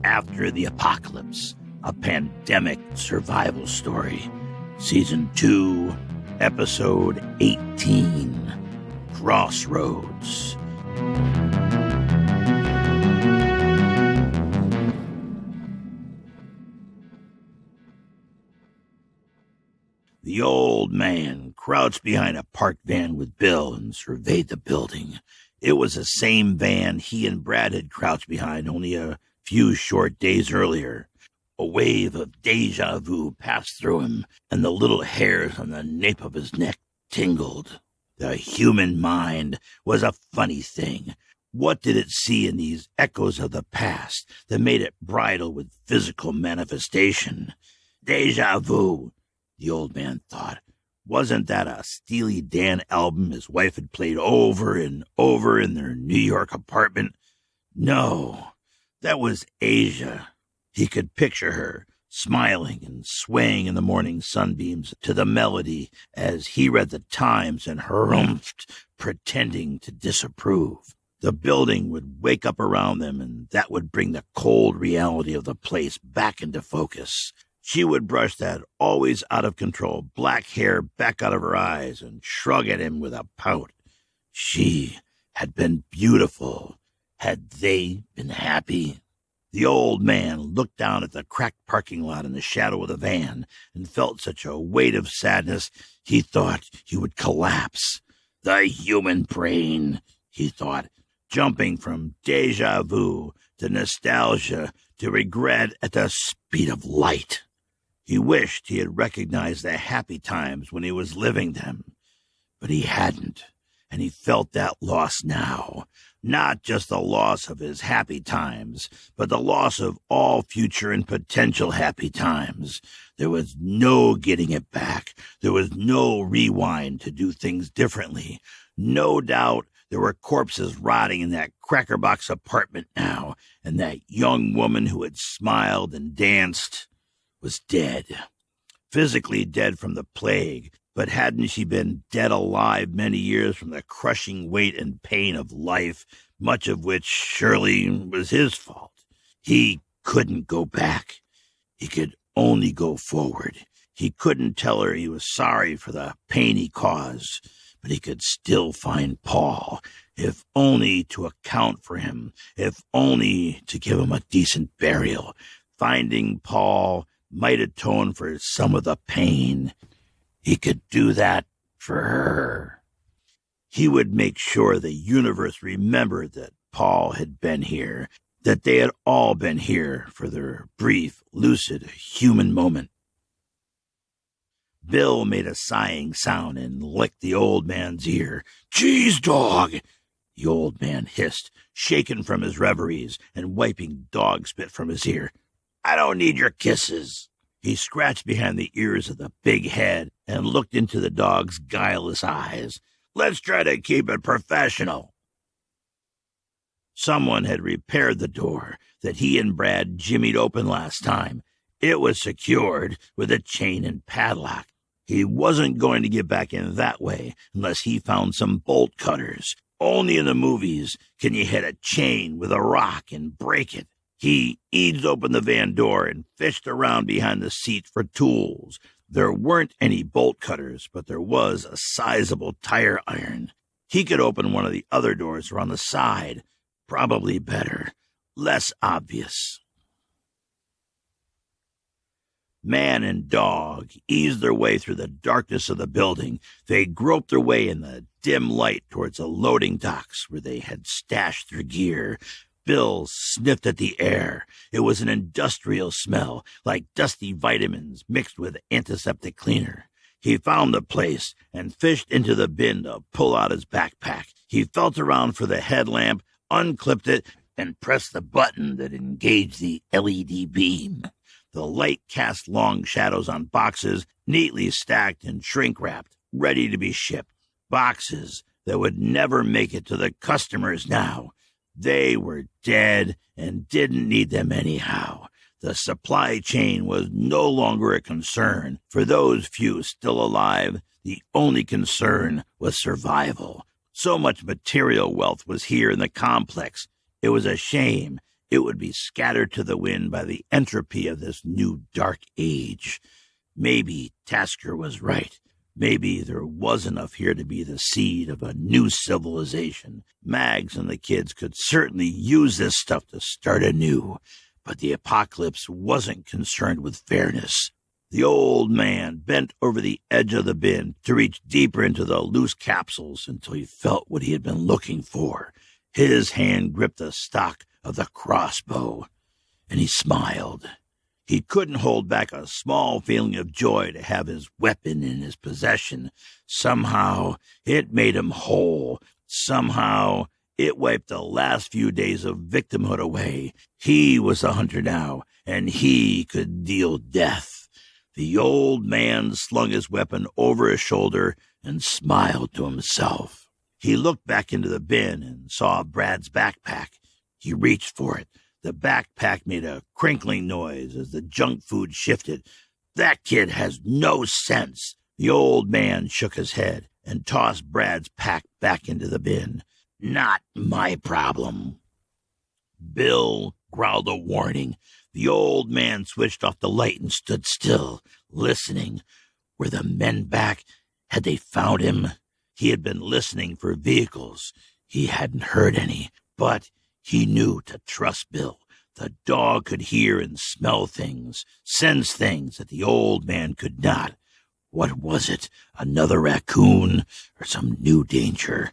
After the Apocalypse, a pandemic survival story. Season 2, Episode 18, Crossroads. The old man crouched behind a parked van with Bill and surveyed the building. It was the same van he and Brad had crouched behind only a few short days earlier. A wave of deja vu passed through him, and the little hairs on the nape of his neck tingled. The human mind was a funny thing. What did it see in these echoes of the past that made it bridle with physical manifestation? Deja vu, the old man thought. Wasn't that a Steely Dan album his wife had played over and over in their New York apartment? No, that was Asia. He could picture her, smiling and swaying in the morning sunbeams to the melody as he read the Times and harumphed, pretending to disapprove. The building would wake up around them, and that would bring the cold reality of the place back into focus. She would brush that always out-of-control black hair back out of her eyes and shrug at him with a pout. She had been beautiful. Had they been happy? The old man looked down at the cracked parking lot in the shadow of the van and felt such a weight of sadness he thought he would collapse. The human brain, he thought, jumping from deja vu to nostalgia to regret at the speed of light. He wished he had recognized the happy times when he was living them, but he hadn't, and he felt that loss now. Not just the loss of his happy times, but the loss of all future and potential happy times. There was no getting it back. There was no rewind to do things differently. No doubt there were corpses rotting in that crackerbox apartment now, and that young woman who had smiled and danced was dead. Physically dead from the plague, but hadn't she been dead alive many years from the crushing weight and pain of life, much of which surely was his fault? He couldn't go back. He could only go forward. He couldn't tell her he was sorry for the pain he caused, but he could still find Paul, if only to account for him, if only to give him a decent burial. Finding Paul might atone for some of the pain. He could do that for her. He would make sure the universe remembered that Paul had been here, that they had all been here for their brief, lucid, human moment. Bill made a sighing sound and licked the old man's ear. "Cheese dog!" the old man hissed, shaken from his reveries and wiping dog spit from his ear. "I don't need your kisses." He scratched behind the ears of the big head and looked into the dog's guileless eyes. "Let's try to keep it professional." Someone had repaired the door that he and Brad jimmied open last time. It was secured with a chain and padlock. He wasn't going to get back in that way unless he found some bolt cutters. Only in the movies can you hit a chain with a rock and break it. He eased open the van door and fished around behind the seat for tools. There weren't any bolt cutters, but there was a sizable tire iron. He could open one of the other doors around the side. Probably better. Less obvious. Man and dog eased their way through the darkness of the building. They groped their way in the dim light towards the loading docks where they had stashed their gear. Bill sniffed at the air. It was an industrial smell, like dusty vitamins mixed with antiseptic cleaner. He found the place and fished into the bin to pull out his backpack. He felt around for the headlamp, unclipped it, and pressed the button that engaged the LED beam. The light cast long shadows on boxes, neatly stacked and shrink-wrapped, ready to be shipped. Boxes that would never make it to the customers now. They were dead and didn't need them anyhow. The supply chain was no longer a concern. For those few still alive, the only concern was survival. So much material wealth was here in the complex. It was a shame it would be scattered to the wind by the entropy of this new dark age. Maybe Tasker was right. Maybe there was enough here to be the seed of a new civilization. Mags and the kids could certainly use this stuff to start anew, but the apocalypse wasn't concerned with fairness. The old man bent over the edge of the bin to reach deeper into the loose capsules until he felt what he had been looking for. His hand gripped the stock of the crossbow, and he smiled. He couldn't hold back a small feeling of joy to have his weapon in his possession. Somehow, it made him whole. Somehow, it wiped the last few days of victimhood away. He was a hunter now, and he could deal death. The old man slung his weapon over his shoulder and smiled to himself. He looked back into the bin and saw Brad's backpack. He reached for it. The backpack made a crinkling noise as the junk food shifted. That kid has no sense. The old man shook his head and tossed Brad's pack back into the bin. Not my problem. Bill growled a warning. The old man switched off the light and stood still, listening. Were the men back? Had they found him? He had been listening for vehicles. He hadn't heard any, but he knew to trust Bill. The dog could hear and smell things, sense things that the old man could not. What was it? Another raccoon or some new danger?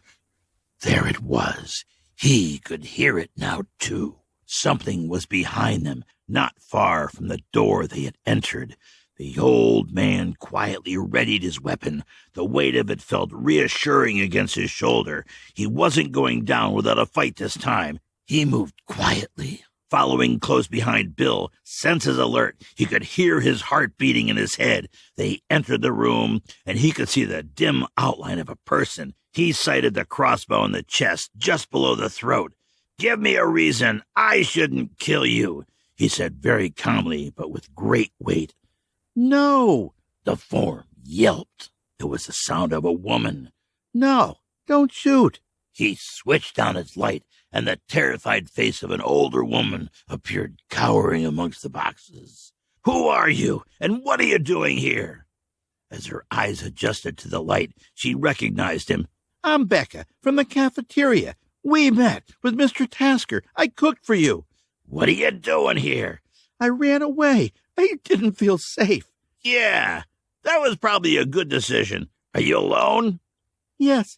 There it was. He could hear it now, too. Something was behind them, not far from the door they had entered. The old man quietly readied his weapon. The weight of it felt reassuring against his shoulder. He wasn't going down without a fight this time. He moved quietly, following close behind Bill, senses alert. He could hear his heart beating in his head. They entered the room, and he could see the dim outline of a person. He sighted the crossbow in the chest, just below the throat. "Give me a reason I shouldn't kill you," he said very calmly, but with great weight. "No!" The form yelped. It was the sound of a woman. "No, don't shoot." He switched on his light, and the terrified face of an older woman appeared cowering amongst the boxes. "Who are you, and what are you doing here?" As her eyes adjusted to the light, she recognized him. "I'm Becca, from the cafeteria. We met with Mr. Tasker. I cooked for you." "What are you doing here?" "I ran away. I didn't feel safe." "Yeah, that was probably a good decision. Are you alone?" Yes.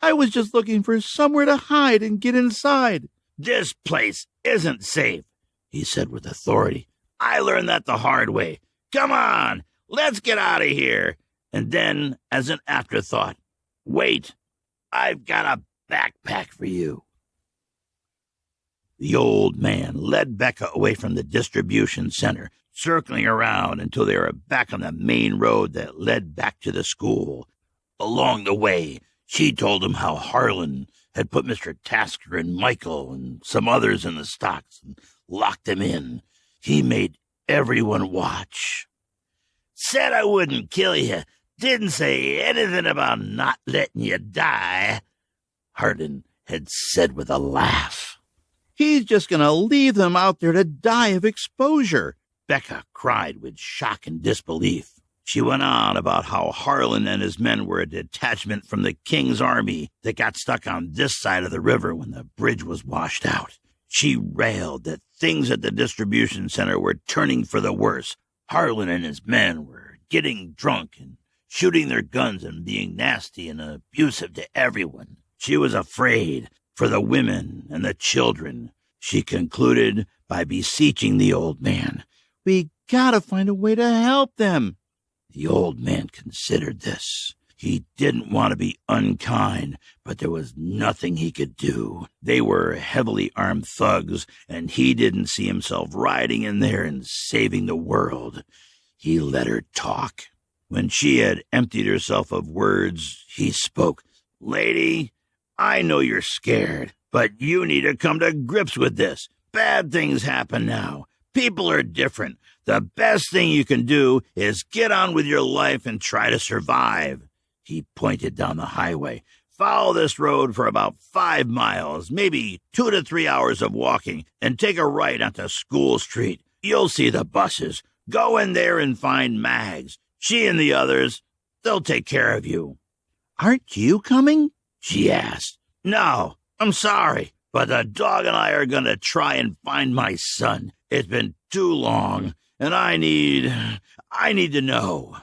I was just looking for somewhere to hide and get inside." "This place isn't safe," he said with authority. "I learned that the hard way. Come on, let's get out of here." And then, as an afterthought, "Wait, I've got a backpack for you." The old man led Becca away from the distribution center, circling around until they were back on the main road that led back to the school. Along the way, she told him how Harlan had put Mr. Tasker and Michael and some others in the stocks and locked them in. He made everyone watch. "Said I wouldn't kill you. Didn't say anything about not letting you die," Harlan had said with a laugh. "He's just going to leave them out there to die of exposure," Becca cried with shock and disbelief. She went on about how Harlan and his men were a detachment from the King's army that got stuck on this side of the river when the bridge was washed out. She railed that things at the distribution center were turning for the worse. Harlan and his men were getting drunk and shooting their guns and being nasty and abusive to everyone. She was afraid for the women and the children. She concluded by beseeching the old man, "We gotta find a way to help them." The old man considered this. He didn't want to be unkind, but there was nothing he could do. They were heavily armed thugs, and he didn't see himself riding in there and saving the world. He let her talk. When she had emptied herself of words, he spoke. "Lady, I know you're scared, but you need to come to grips with this. Bad things happen now. People are different. The best thing you can do is get on with your life and try to survive." He pointed down the highway. Follow this road for about 5 miles, maybe 2 to 3 hours of walking, and take a right onto School Street. You'll see the buses. Go in there and find Mags. She and the others, they'll take care of you." "Aren't you coming?" she asked. "No, I'm sorry, but the dog and I are going to try and find my son. It's been too long, and I need to know."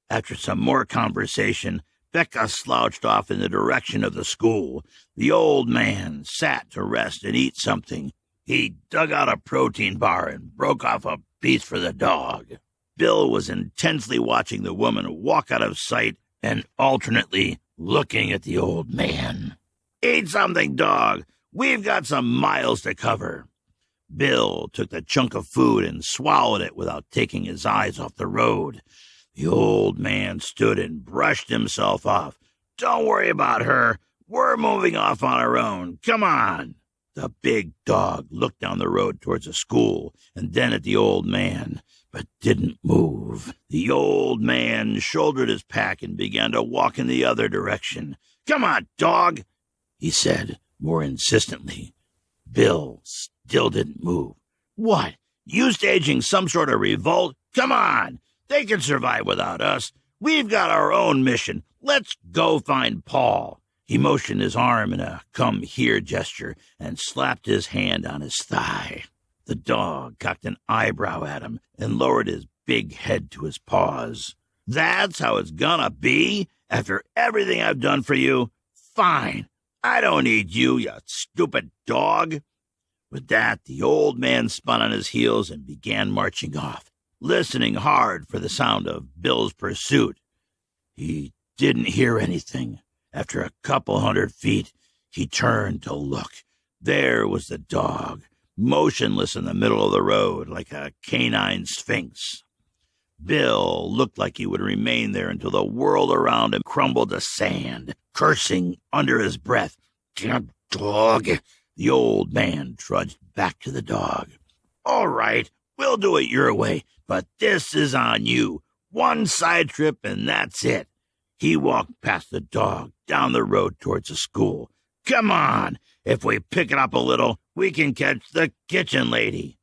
After some more conversation, Becca slouched off in the direction of the school. The old man sat to rest and eat something. He dug out a protein bar and broke off a piece for the dog. Bill was intensely watching the woman walk out of sight and alternately looking at the old man. "Eat something, dog. We've got some miles to cover." Bill took the chunk of food and swallowed it without taking his eyes off the road. The old man stood and brushed himself off. "Don't worry about her. We're moving off on our own. Come on." The big dog looked down the road towards the school and then at the old man, but didn't move. The old man shouldered his pack and began to walk in the other direction. "Come on, dog," he said more insistently. Bill still didn't move. "What? You staging some sort of revolt? Come on. They can survive without us. We've got our own mission. Let's go find Paul." He motioned his arm in a come-here gesture and slapped his hand on his thigh. The dog cocked an eyebrow at him and lowered his big head to his paws. "That's how it's gonna be? After everything I've done for you? Fine. I don't need you, you stupid dog." With that, the old man spun on his heels and began marching off, listening hard for the sound of Bill's pursuit. He didn't hear anything. After a couple 100 feet, he turned to look. There was the dog, motionless in the middle of the road like a canine sphinx. Bill looked like he would remain there until the world around him crumbled to sand, cursing under his breath. "Damn dog!" The old man trudged back to the dog. "All right, we'll do it your way, but this is on you. One side trip and that's it." He walked past the dog down the road towards the school. "Come on, if we pick it up a little, we can catch the kitchen lady."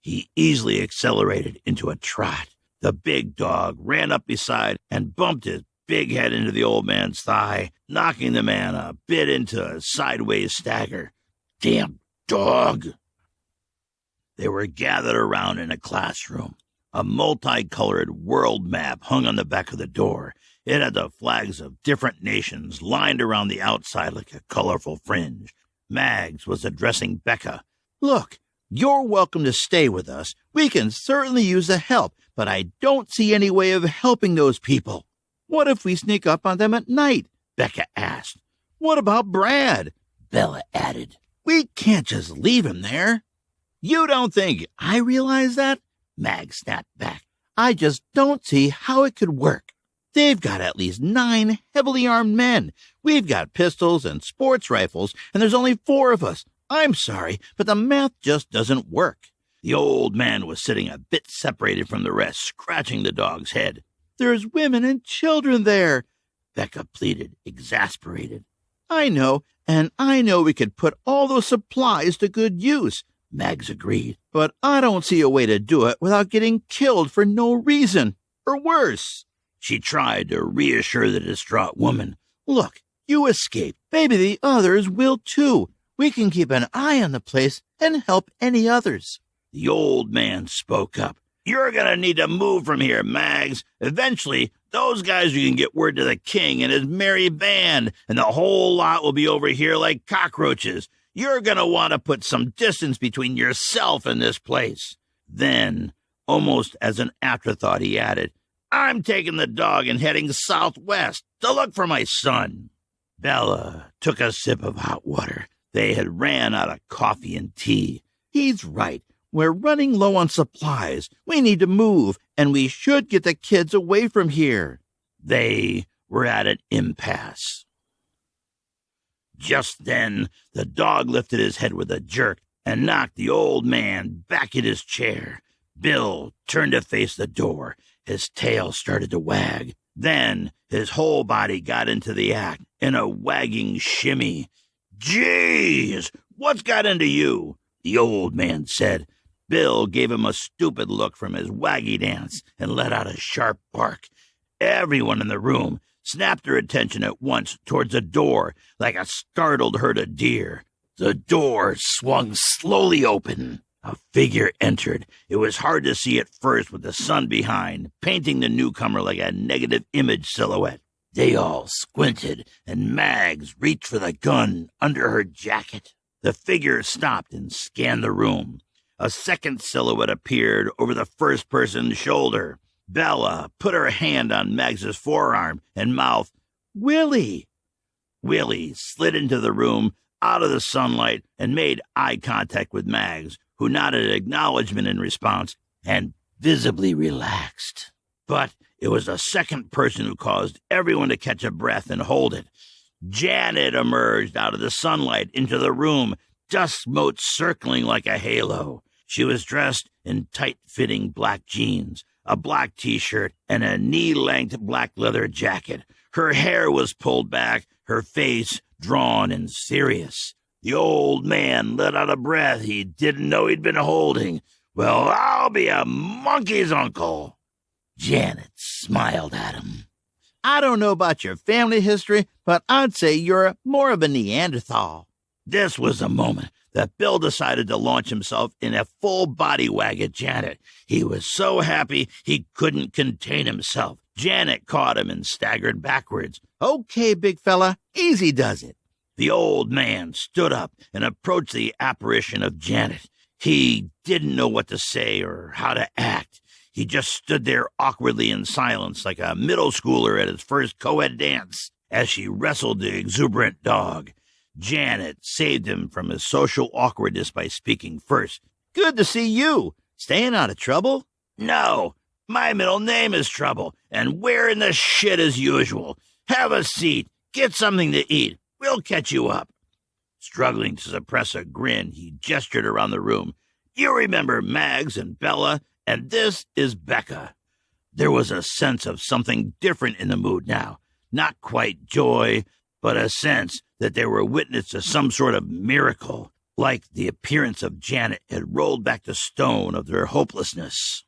He easily accelerated into a trot. The big dog ran up beside and bumped his big head into the old man's thigh, knocking the man a bit into a sideways stagger. "Damn dog!" They were gathered around in a classroom. A multicolored world map hung on the back of the door. It had the flags of different nations lined around the outside like a colorful fringe. Mags was addressing Becca. "Look, you're welcome to stay with us. We can certainly use the help, but I don't see any way of helping those people." "What if we sneak up on them at night?" Becca asked. "What about Brad?" Bella added. "We can't just leave him there." "You don't think I realize that?" Mag snapped back. "I just don't see how it could work. They've got at least 9 heavily armed men. We've got pistols and sports rifles, and there's only 4 of us. I'm sorry, but the math just doesn't work." The old man was sitting a bit separated from the rest, scratching the dog's head. "There's women and children there," Becca pleaded, exasperated. "I know, and I know we could put all those supplies to good use," Mags agreed. "But I don't see a way to do it without getting killed for no reason, or worse." She tried to reassure the distraught woman. "Look, you escaped. Maybe the others will too. We can keep an eye on the place and help any others." The old man spoke up. "You're going to need to move from here, Mags. Eventually, those guys can get word to the king and his merry band, and the whole lot will be over here like cockroaches. You're going to want to put some distance between yourself and this place." Then, almost as an afterthought, he added, "I'm taking the dog and heading southwest to look for my son." Bella took a sip of hot water. They had ran out of coffee and tea. "He's right. We're running low on supplies. We need to move, and we should get the kids away from here." They were at an impasse. Just then, the dog lifted his head with a jerk and knocked the old man back in his chair. Bill turned to face the door. His tail started to wag. Then his whole body got into the act in a wagging shimmy. "Geez, what's got into you?" the old man said. Bill gave him a stupid look from his waggy dance and let out a sharp bark. Everyone in the room snapped their attention at once towards the door like a startled herd of deer. The door swung slowly open. A figure entered. It was hard to see at first with the sun behind, painting the newcomer like a negative image silhouette. They all squinted, and Mags reached for the gun under her jacket. The figure stopped and scanned the room. A second silhouette appeared over the first person's shoulder. Bella put her hand on Mags's forearm and mouthed, "Willie." Willie slid into the room out of the sunlight and made eye contact with Mags, who nodded acknowledgement in response and visibly relaxed. But it was a second person who caused everyone to catch a breath and hold it. Janet emerged out of the sunlight into the room, dust motes circling like a halo. She was dressed in tight-fitting black jeans, a black T-shirt, and a knee-length black leather jacket. Her hair was pulled back, her face drawn and serious. The old man let out a breath he didn't know he'd been holding. "Well, I'll be a monkey's uncle." Janet smiled at him. "I don't know about your family history, but I'd say you're more of a Neanderthal." This was the moment that Bill decided to launch himself in a full body wag at Janet. He was so happy he couldn't contain himself. Janet caught him and staggered backwards. "Okay, big fella, easy does it." The old man stood up and approached the apparition of Janet. He didn't know what to say or how to act. He just stood there awkwardly in silence like a middle schooler at his first co-ed dance as she wrestled the exuberant dog. Janet saved him from his social awkwardness by speaking first. "Good to see you. Staying out of trouble?" "No, my middle name is Trouble, and we're in the shit as usual. Have a seat. Get something to eat. We'll catch you up." Struggling to suppress a grin, he gestured around the room. "You remember Mags and Bella, and this is Becca." There was a sense of something different in the mood now. Not quite joy, but a sense that they were witness to some sort of miracle, like the appearance of Janet had rolled back the stone of their hopelessness.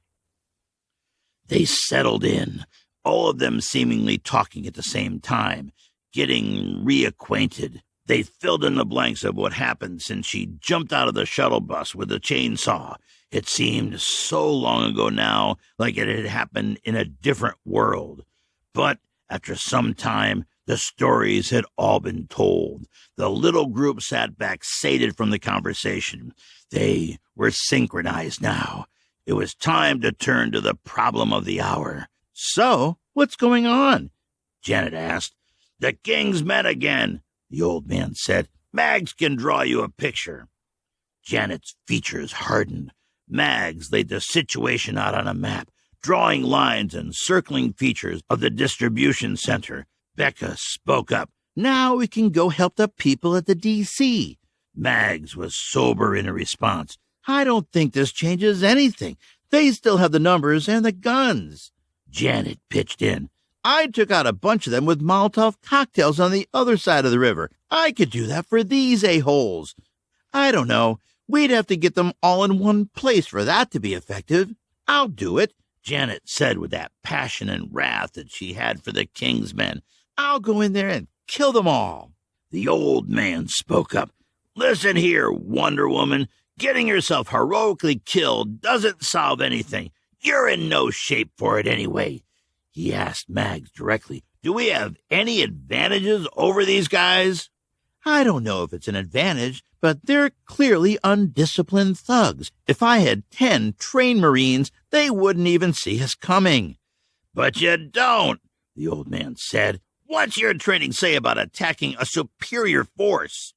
They settled in, all of them seemingly talking at the same time, getting reacquainted. They filled in the blanks of what happened since she jumped out of the shuttle bus with a chainsaw. It seemed so long ago now, like it had happened in a different world. But after some time, the stories had all been told. The little group sat back sated from the conversation. They were synchronized now. It was time to turn to the problem of the hour. "So, what's going on?" Janet asked. "The king's men again," the old man said. "Mags can draw you a picture." Janet's features hardened. Mags laid the situation out on a map, drawing lines and circling features of the distribution center. Becca spoke up. "Now we can go help the people at the DC." Mags was sober in her response. "I don't think this changes anything. They still have the numbers and the guns." Janet pitched in. "I took out a bunch of them with Molotov cocktails on the other side of the river. I could do that for these a-holes. I don't know. We'd have to get them all in one place for that to be effective." "I'll do it," Janet said with that passion and wrath that she had for the king's men. "I'll go in there and kill them all." The old man spoke up. "Listen here, Wonder Woman. Getting yourself heroically killed doesn't solve anything. You're in no shape for it anyway." He asked Mags directly, "Do we have any advantages over these guys?" "I don't know if it's an advantage, but they're clearly undisciplined thugs. If I had 10 trained Marines, they wouldn't even see us coming." "But you don't," the old man said. "What's your training say about attacking a superior force?"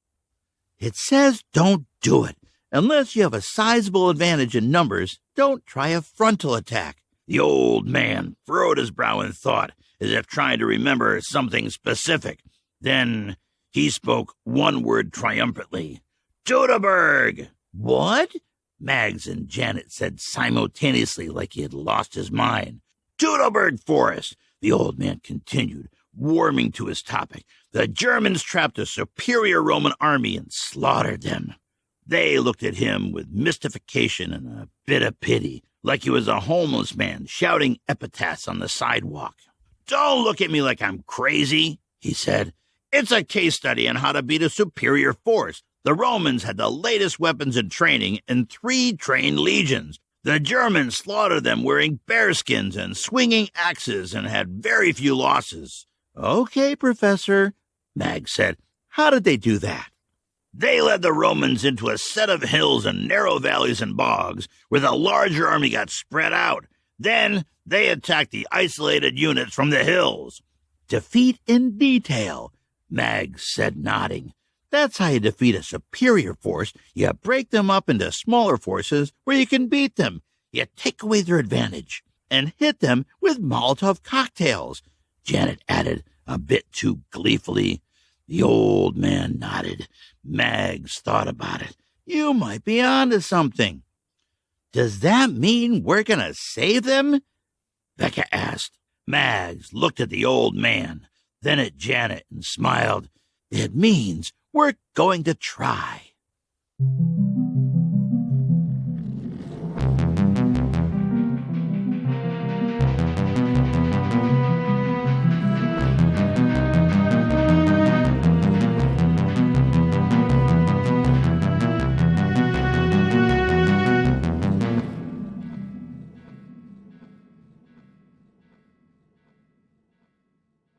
"It says don't do it. Unless you have a sizable advantage in numbers, don't try a frontal attack." The old man furrowed his brow in thought, as if trying to remember something specific. Then he spoke one word triumphantly. "Teutoburg!" "What?" Mags and Janet said simultaneously like he had lost his mind. "Teutoburg Forest! The old man continued, warming to his topic. The Germans trapped a superior Roman army and slaughtered them. They looked at him with mystification and a bit of pity, like he was a homeless man shouting epitaphs on the sidewalk. Don't look at me like I'm crazy, he said. It's a case study on how to beat a superior force. The Romans had the latest weapons and training and 3 trained legions. The Germans slaughtered them wearing bearskins and swinging axes and had very few losses. Okay, Professor, Mag said. How did they do that? They led the Romans into a set of hills and narrow valleys and bogs, where the larger army got spread out. Then they attacked the isolated units from the hills. Defeat in detail, Mag said, nodding. That's how you defeat a superior force. You break them up into smaller forces where you can beat them. You take away their advantage and hit them with Molotov cocktails, Janet added a bit too gleefully. The old man nodded. Mags thought about it. You might be onto something. Does that mean we're going to save them? Becca asked. Mags looked at the old man, then at Janet and smiled. It means we're going to try.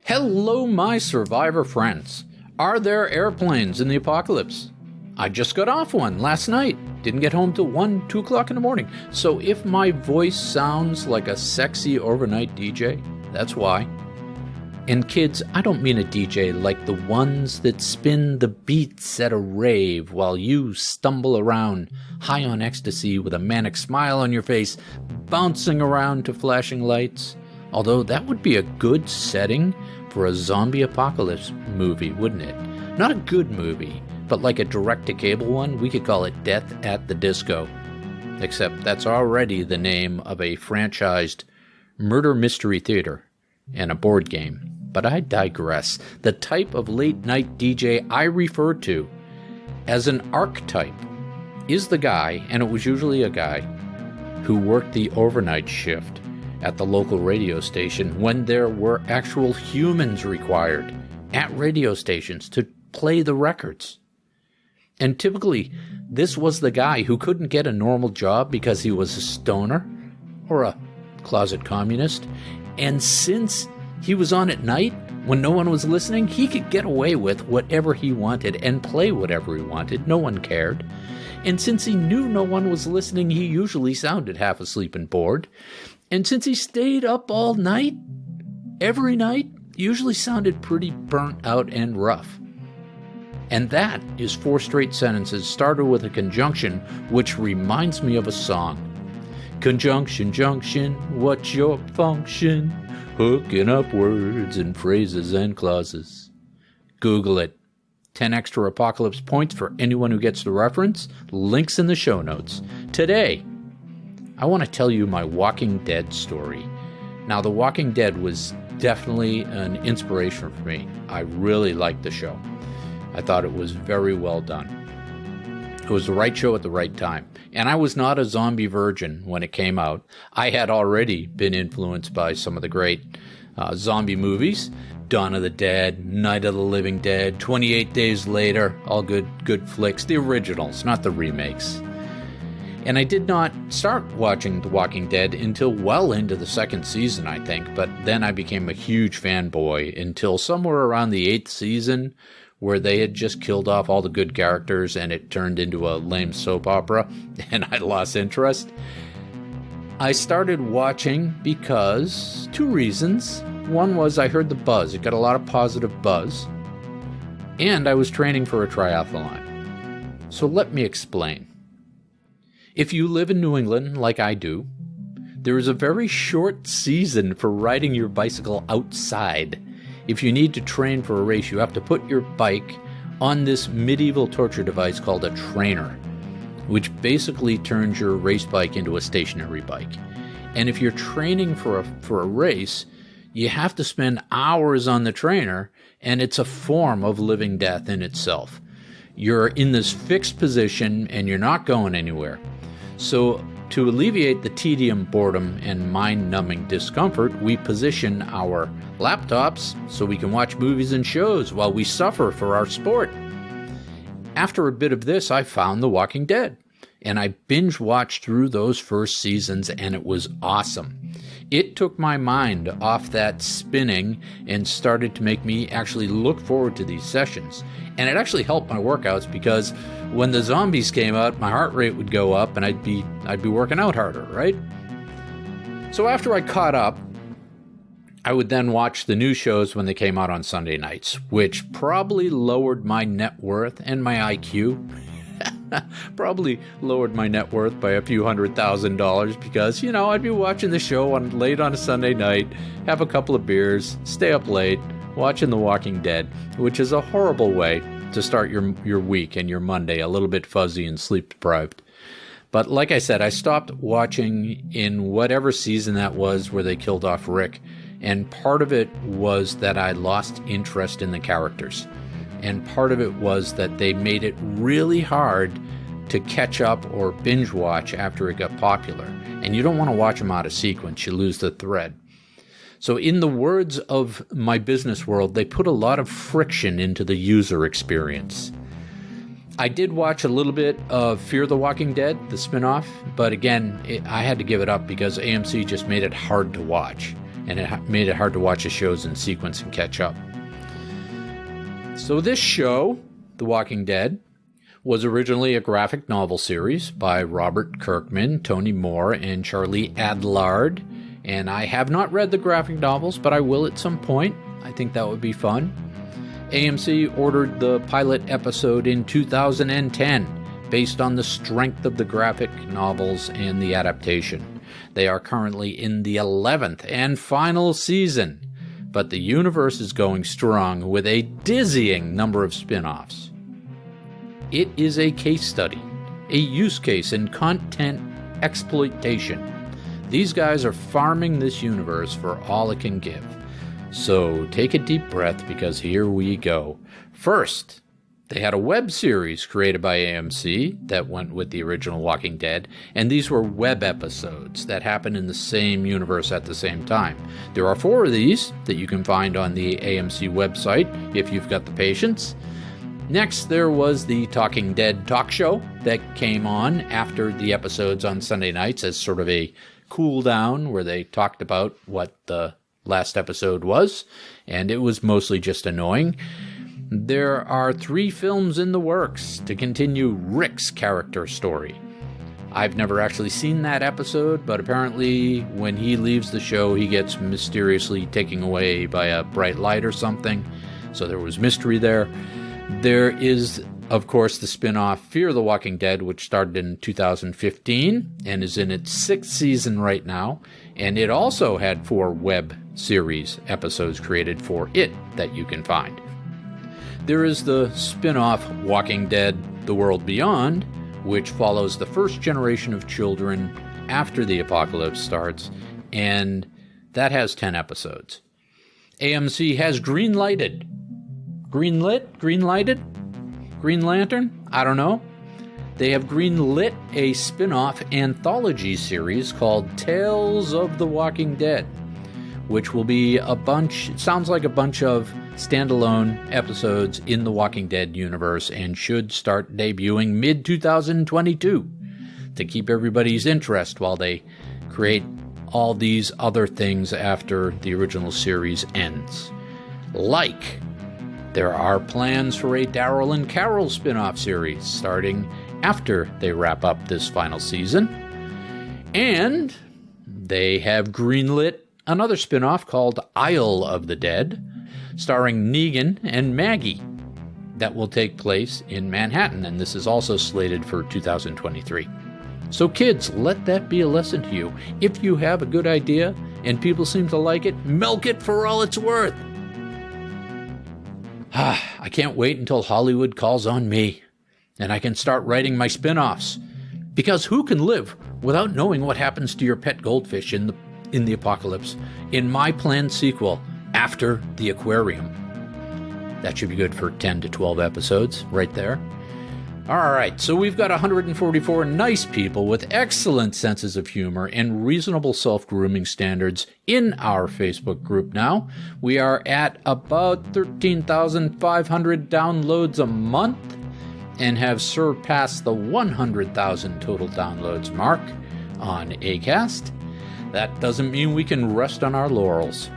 Hello, my survivor friends. Are there airplanes in the apocalypse? I just got off one last night. Didn't get home till 1, 2 o'clock in the morning. So if my voice sounds like a sexy overnight DJ, that's why. And kids, I don't mean a DJ like the ones that spin the beats at a rave while you stumble around high on ecstasy with a manic smile on your face, bouncing around to flashing lights. Although that would be a good setting for a zombie apocalypse movie, wouldn't it? Not a good movie, but like a direct-to-cable one, we could call it Death at the Disco. Except that's already the name of a franchised murder mystery theater and a board game. But I digress. The type of late-night DJ I refer to as an archetype is the guy, and it was usually a guy, who worked the overnight shift at the local radio station when there were actual humans required at radio stations to play the records. And typically, this was the guy who couldn't get a normal job because he was a stoner or a closet communist. And since he was on at night, when no one was listening, he could get away with whatever he wanted and play whatever he wanted. No one cared. And since he knew no one was listening, he usually sounded half asleep and bored. And since he stayed up all night, every night, usually sounded pretty burnt out and rough. And that is 4 straight sentences started with a conjunction, which reminds me of a song. Conjunction, junction, what's your function? Hooking up words and phrases and clauses. Google it. 10 extra apocalypse points for anyone who gets the reference. Links in the show notes. Today, I want to tell you my Walking Dead story. Now, The Walking Dead was definitely an inspiration for me. I really liked the show. I thought it was very well done. It was the right show at the right time. And I was not a zombie virgin when it came out. I had already been influenced by some of the great zombie movies. Dawn of the Dead, Night of the Living Dead, 28 Days Later, all good flicks. The originals, not the remakes. And I did not start watching The Walking Dead until well into the 2nd season, I think. But then I became a huge fanboy until somewhere around the 8th season, where they had just killed off all the good characters and it turned into a lame soap opera, and I lost interest. I started watching because 2 reasons. One was I heard the buzz. It got a lot of positive buzz. And I was training for a triathlon. So let me explain. If you live in New England, like I do, there is a very short season for riding your bicycle outside. If you need to train for a race, you have to put your bike on this medieval torture device called a trainer, which basically turns your race bike into a stationary bike. And if you're training for a race, You have to spend hours on the trainer, and it's a form of living death in itself. You're in this fixed position, and you're not going anywhere. So to alleviate the tedium, boredom, and mind-numbing discomfort, we position our laptops so we can watch movies and shows while we suffer for our sport. After a bit of this, I found The Walking Dead, and I binge-watched through those first seasons, and it was awesome. It took my mind off that spinning and started to make me actually look forward to these sessions. And it actually helped my workouts because when the zombies came out, my heart rate would go up and I'd be working out harder, right? So after I caught up, I would then watch the new shows when they came out on Sunday nights, which probably lowered my net worth and my IQ. Probably lowered my net worth by a few $100,000 because, I'd be watching the show late on a Sunday night, have a couple of beers, stay up late, watching The Walking Dead, which is a horrible way to start your week and your Monday, a little bit fuzzy and sleep deprived. But like I said, I stopped watching in whatever season that was where they killed off Rick, and part of it was that I lost interest in the characters. And part of it was that they made it really hard to catch up or binge watch after it got popular. And you don't want to watch them out of sequence. You lose the thread. So in the words of my business world, they put a lot of friction into the user experience. I did watch a little bit of Fear the Walking Dead, the spinoff, but again, I had to give it up because AMC just made it hard to watch. And it made it hard to watch the shows in sequence and catch up. So this show, The Walking Dead, was originally a graphic novel series by Robert Kirkman, Tony Moore, and Charlie Adlard. And I have not read the graphic novels, but I will at some point. I think that would be fun. AMC ordered the pilot episode in 2010, based on the strength of the graphic novels and the adaptation. They are currently in the 11th and final season. But the universe is going strong with a dizzying number of spin-offs. It is a case study, a use case in content exploitation. These guys are farming this universe for all it can give. So take a deep breath because here we go. First, they had a web series created by AMC that went with the original Walking Dead, and these were web episodes that happened in the same universe at the same time. There are 4 of these that you can find on the AMC website if you've got the patience. Next, there was the Talking Dead talk show that came on after the episodes on Sunday nights as sort of a cool down where they talked about what the last episode was, and it was mostly just annoying. There are 3 films in the works to continue Rick's character story. I've never actually seen that episode, but apparently when he leaves the show, he gets mysteriously taken away by a bright light or something. So there was mystery there. There is, of course, the spin-off Fear the Walking Dead, which started in 2015 and is in its 6th season right now. And it also had 4 web series episodes created for it that you can find. There is the spin-off Walking Dead: The World Beyond, which follows the first generation of children after the apocalypse starts, and that has 10 episodes. AMC has Green Lantern? I don't know. They have greenlit a spin-off anthology series called Tales of the Walking Dead, which will be it sounds like a bunch of standalone episodes in the Walking Dead universe and should start debuting mid-2022 to keep everybody's interest while they create all these other things after the original series ends. Like, there are plans for a Daryl and Carol spin-off series starting after they wrap up this final season. And they have greenlit another spin-off called Isle of the Dead, starring Negan and Maggie, that will take place in Manhattan, and this is also slated for 2023. So kids, let that be a lesson to you. If you have a good idea and people seem to like it, milk it for all it's worth. I can't wait until Hollywood calls on me and I can start writing my spin-offs. Because who can live without knowing what happens to your pet goldfish in the in the Apocalypse in my planned sequel, After the Aquarium. That should be good for 10 to 12 episodes right there. All right, so we've got 144 nice people with excellent senses of humor and reasonable self-grooming standards in our Facebook group now. We are at about 13,500 downloads a month and have surpassed the 100,000 total downloads mark on Acast. That doesn't mean we can rest on our laurels,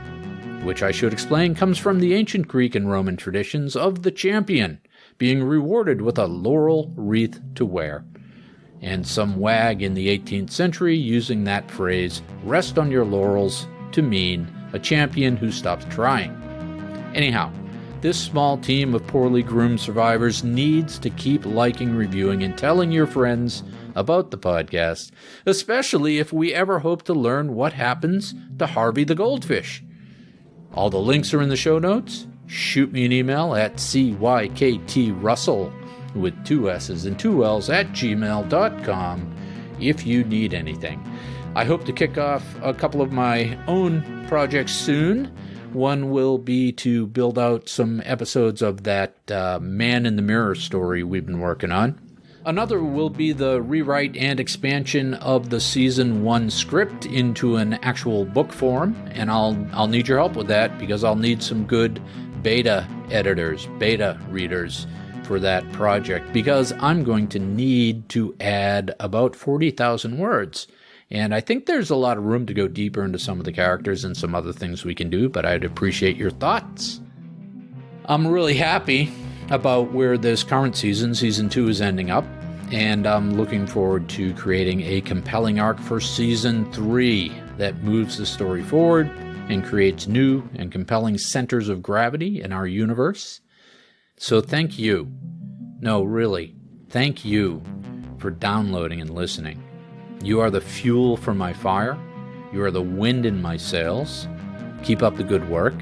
which I should explain comes from the ancient Greek and Roman traditions of the champion being rewarded with a laurel wreath to wear, and some wag in the 18th century using that phrase, rest on your laurels, to mean a champion who stops trying. Anyhow, this small team of poorly groomed survivors needs to keep liking, reviewing, and telling your friends about the podcast, especially if we ever hope to learn what happens to Harvey the Goldfish. All the links are in the show notes. Shoot me an email at cyktrussell with 2 S's and 2 L's at gmail.com if you need anything. I hope to kick off a couple of my own projects soon. One will be to build out some episodes of that Man in the Mirror story we've been working on. Another will be the rewrite and expansion of the Season 1 script into an actual book form, and I'll need your help with that because I'll need some good beta editors, beta readers for that project, because I'm going to need to add about 40,000 words. And I think there's a lot of room to go deeper into some of the characters and some other things we can do, but I'd appreciate your thoughts. I'm really happy about where this current season, Season 2, is ending up, and I'm looking forward to creating a compelling arc for Season 3 that moves the story forward and creates new and compelling centers of gravity in our universe. So thank you. No, really, thank you for downloading and listening. You are the fuel for my fire. You are the wind in my sails. Keep up the good work.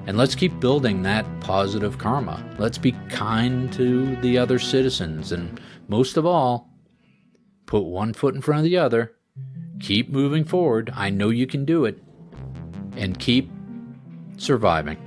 And let's keep building that positive karma. Let's be kind to the other citizens. And most of all, put one foot in front of the other. Keep moving forward. I know you can do it. And keep surviving.